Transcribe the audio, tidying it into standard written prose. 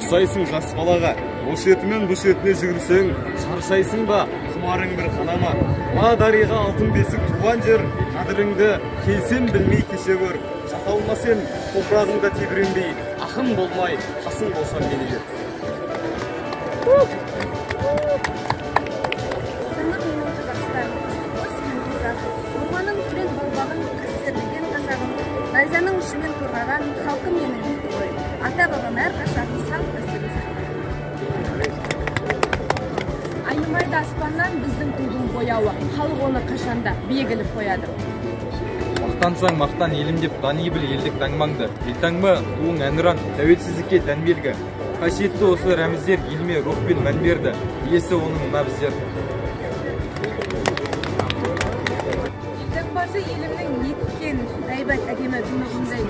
ұқсайсың жас балаға, ол шетімен бұл шетіне жүгірсең, шаршайсың ба, құмарың бір қанама. Ма дариға алтын бесік туған жер, қадіріңді келсем білмей кеше көр. Жаталма сен, топырағыңда тебіренбей, ақын болмай, қасың болсам мені бер. Орманың түрен болбағын, қастерлеген қазағын, найзаның ұшымен қорғаған халқым менің ғой. Ата-бабам әрқашан салт дәстүрін сақтайды. Айнымайды аспаннан біздің тудың бояуы, халық оны қашанда белгілеп қояды. Мақтансаң мақтан елім деп тани біл елдік таңмаңды. Елтаңба туың әнұран, тәуелсіздікке тән белгі. Қасиетті осы рәміздер елме рух пен мән берді. Иесі оның мына біздер. Елтаңбасы елімнің неткен әйбат әдемі тұнығындай